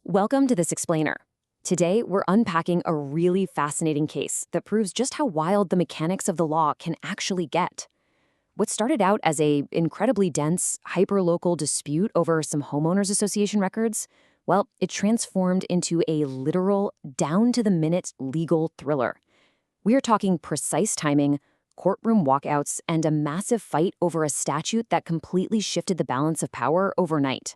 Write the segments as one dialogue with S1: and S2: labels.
S1: Welcome to this explainer. Today, we're unpacking a really fascinating case that proves just how wild the mechanics of the law can actually get. What started out as an incredibly dense, hyperlocal dispute over some homeowners association records, well, it transformed into a literal, down-to-the-minute legal thriller. We are talking precise timing, courtroom walkouts, and a massive fight over a statute that completely shifted the balance of power overnight.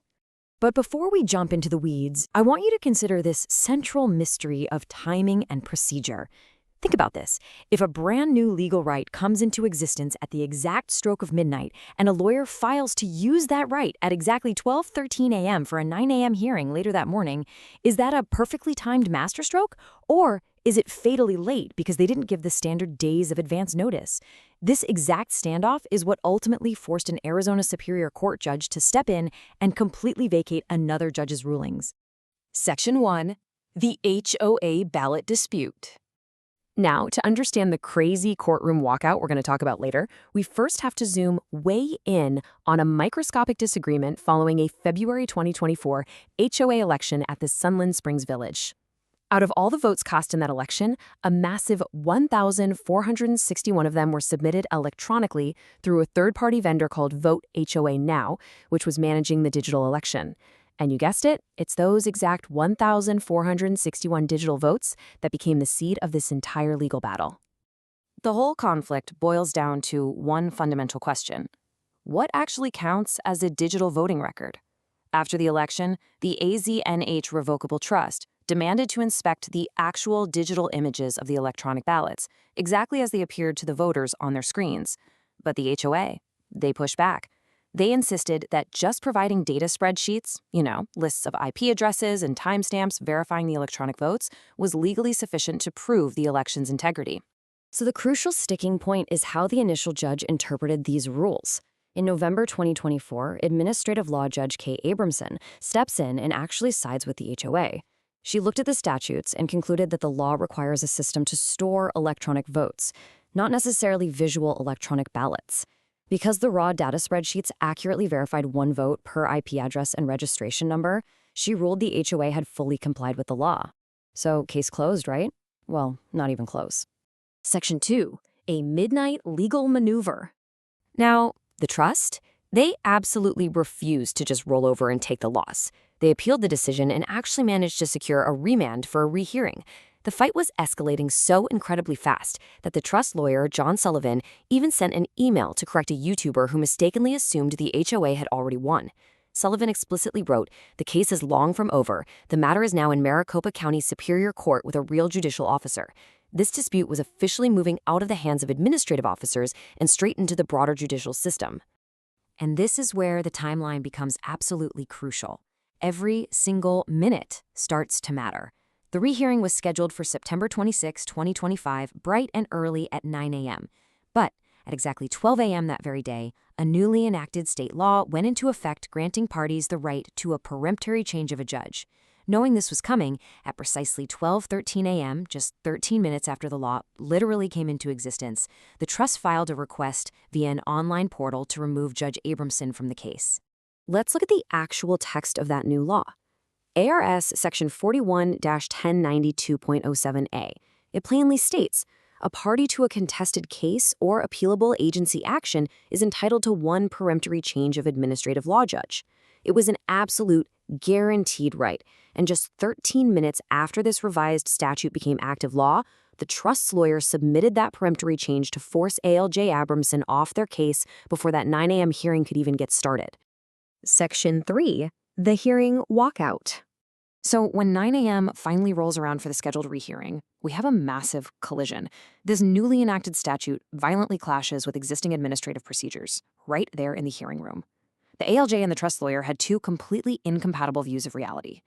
S1: But before we jump into the weeds, I want you to consider this central mystery of timing and procedure. Think about this. If a brand new legal right comes into existence at the exact stroke of midnight, and a lawyer files to use that right at exactly 12:13 a.m. for a 9 a.m. hearing later that morning, is that a perfectly timed masterstroke? Or is it fatally late because they didn't give the standard days of advance notice? This exact standoff is what ultimately forced an Arizona Superior Court judge to step in and completely vacate another judge's rulings. Section 1. The HOA Ballot Dispute. Now, to understand the crazy courtroom walkout we're going to talk about later, we first have to zoom way in on a microscopic disagreement following a February 2024 HOA election at the Sunland Springs Village. Out of all the votes cast in that election, a massive 1,461 of them were submitted electronically through a third-party vendor called HOA Now, which was managing the digital election. And you guessed it, it's those exact 1,461 digital votes that became the seed of this entire legal battle. The whole conflict boils down to one fundamental question. What actually counts as a digital voting record? After the election, the AZNH Revocable Trust demanded to inspect the actual digital images of the electronic ballots, exactly as they appeared to the voters on their screens. But the HOA, they pushed back. They insisted that just providing data spreadsheets, lists of IP addresses and timestamps verifying the electronic votes, was legally sufficient to prove the election's integrity. So the crucial sticking point is how the initial judge interpreted these rules. In November 2024, Administrative Law Judge A.R.S. Abramsohn steps in and actually sides with the HOA. She looked at the statutes and concluded that the law requires a system to store electronic votes, not necessarily visual electronic ballots. Because the raw data spreadsheets accurately verified one vote per IP address and registration number, she ruled the HOA had fully complied with the law. So, case closed, right? Well, not even close. Section 2. A midnight legal maneuver. Now, the trust? They absolutely refused to just roll over and take the loss. They appealed the decision and actually managed to secure a remand for a rehearing. The fight was escalating so incredibly fast that the trust lawyer, John Sullivan, even sent an email to correct a YouTuber who mistakenly assumed the HOA had already won. Sullivan explicitly wrote, "The case is long from over. The matter is now in Maricopa County Superior Court with a real judicial officer." This dispute was officially moving out of the hands of administrative officers and straight into the broader judicial system. And this is where the timeline becomes absolutely crucial. Every single minute starts to matter. The rehearing was scheduled for September 26, 2025, bright and early at 9 a.m. But at exactly 12 a.m. that very day, a newly enacted state law went into effect granting parties the right to a peremptory change of a judge. Knowing this was coming, at precisely 12:13 a.m., just 13 minutes after the law literally came into existence, the trust filed a request via an online portal to remove Judge Abramsohn from the case. Let's look at the actual text of that new law. A.R.S. Section 41-1092.07a. It plainly states, a party to a contested case or appealable agency action is entitled to one peremptory change of administrative law judge. It was an absolute, guaranteed right, and just 13 minutes after this revised statute became active law, the trust's lawyer submitted that peremptory change to force ALJ Abramsohn off their case before that 9 a.m. hearing could even get started. Section 3. The hearing walkout. So when 9 a.m. finally rolls around for the scheduled rehearing, we have a massive collision. This newly enacted statute violently clashes with existing administrative procedures, right there in the hearing room. The ALJ and the trust lawyer had two completely incompatible views of reality.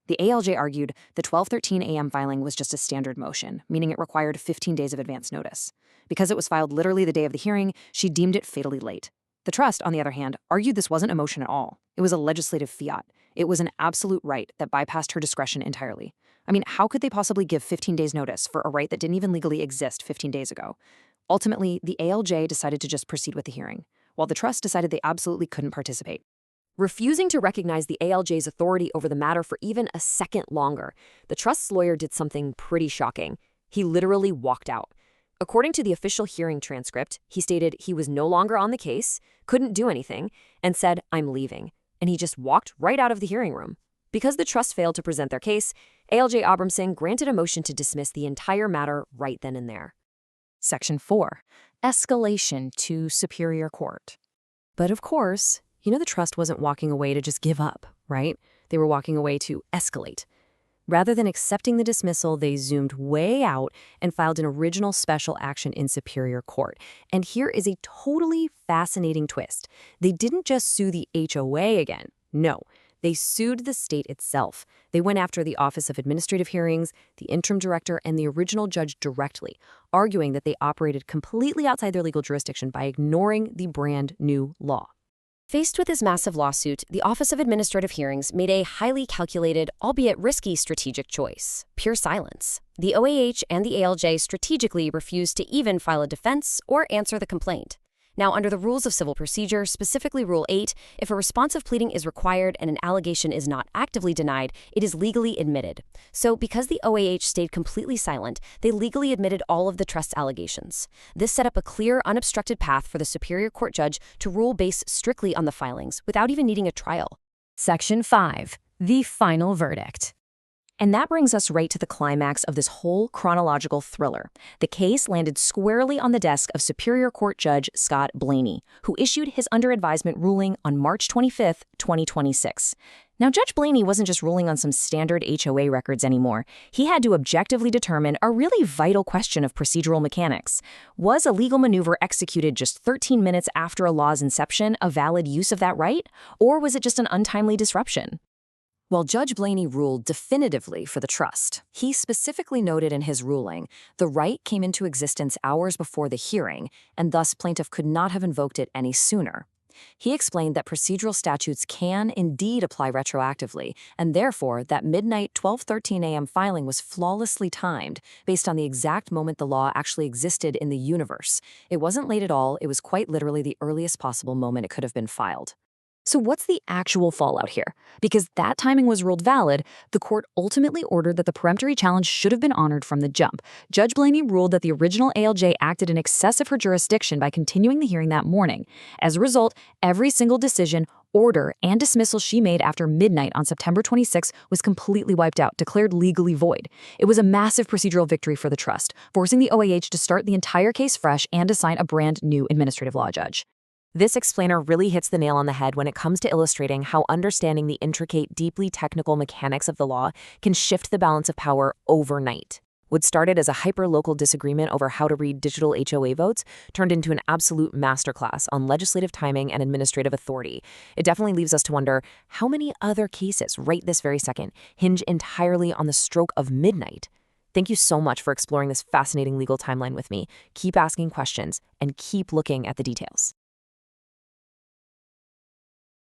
S1: The ALJ argued the 12:13 a.m. filing was just a standard motion, meaning it required 15 days of advance notice. Because it was filed literally the day of the hearing, she deemed it fatally late. The trust, on the other hand, argued this wasn't a motion at all. It was a legislative fiat. It was an absolute right that bypassed her discretion entirely. I mean, how could they possibly give 15 days notice for a right that didn't even legally exist 15 days ago? Ultimately, the ALJ decided to just proceed with the hearing, while the trust decided they absolutely couldn't participate. refusing to recognize the ALJ's authority over the matter for even a second longer. The trust's lawyer did something pretty shocking. He literally walked out. According to the official hearing transcript, he stated he was no longer on the case, couldn't do anything, and said, "I'm leaving." And he just walked right out of the hearing room. Because the trust failed to present their case, ALJ Abramsohn granted a motion to dismiss the entire matter right then and there.
S2: Section 4. Escalation to Superior Court.
S1: But of course, the trust wasn't walking away to just give up, right? They were walking away to escalate. Rather than accepting the dismissal, they zoomed way out and filed an original special action in Superior Court. And here is a totally fascinating twist. They didn't just sue the HOA again. No, they sued the state itself. They went after the Office of Administrative Hearings, the interim director, and the original judge directly, arguing that they operated completely outside their legal jurisdiction by ignoring the brand new law. Faced with this massive lawsuit, the Office of Administrative Hearings made a highly calculated, albeit risky strategic choice: pure silence. The OAH and the ALJ strategically refused to even file a defense or answer the complaint. Now, under the rules of civil procedure, specifically Rule 8, if a responsive pleading is required and an allegation is not actively denied, it is legally admitted. So, because the OAH stayed completely silent, they legally admitted all of the trust's allegations. This set up a clear, unobstructed path for the Superior Court judge to rule based strictly on the filings, without even needing a trial.
S2: Section 5. The final verdict.
S1: And that brings us right to the climax of this whole chronological thriller. The case landed squarely on the desk of Superior Court Judge Scott Blaney, who issued his under advisement ruling on March 25, 2026. Now, Judge Blaney wasn't just ruling on some standard HOA records anymore. He had to objectively determine a really vital question of procedural mechanics. Was a legal maneuver executed just 13 minutes after a law's inception a valid use of that right? Or was it just an untimely disruption? While Judge Blaney ruled definitively for the trust, he specifically noted in his ruling the right came into existence hours before the hearing, and thus plaintiff could not have invoked it any sooner. He explained that procedural statutes can indeed apply retroactively, and therefore that midnight 12:13 a.m. filing was flawlessly timed based on the exact moment the law actually existed in the universe. It wasn't late at all, it was quite literally the earliest possible moment it could have been filed. So what's the actual fallout here? Because that timing was ruled valid, the court ultimately ordered that the peremptory challenge should have been honored from the jump. Judge Blaney ruled that the original ALJ acted in excess of her jurisdiction by continuing the hearing that morning. As a result, every single decision, order, and dismissal she made after midnight on September 26 was completely wiped out, declared legally void. It was a massive procedural victory for the trust, forcing the OAH to start the entire case fresh and assign a brand new administrative law judge. This explainer really hits the nail on the head when it comes to illustrating how understanding the intricate, deeply technical mechanics of the law can shift the balance of power overnight. What started as a hyper-local disagreement over how to read digital HOA votes turned into an absolute masterclass on legislative timing and administrative authority. It definitely leaves us to wonder how many other cases right this very second hinge entirely on the stroke of midnight. Thank you so much for exploring this fascinating legal timeline with me. Keep asking questions and keep looking at the details.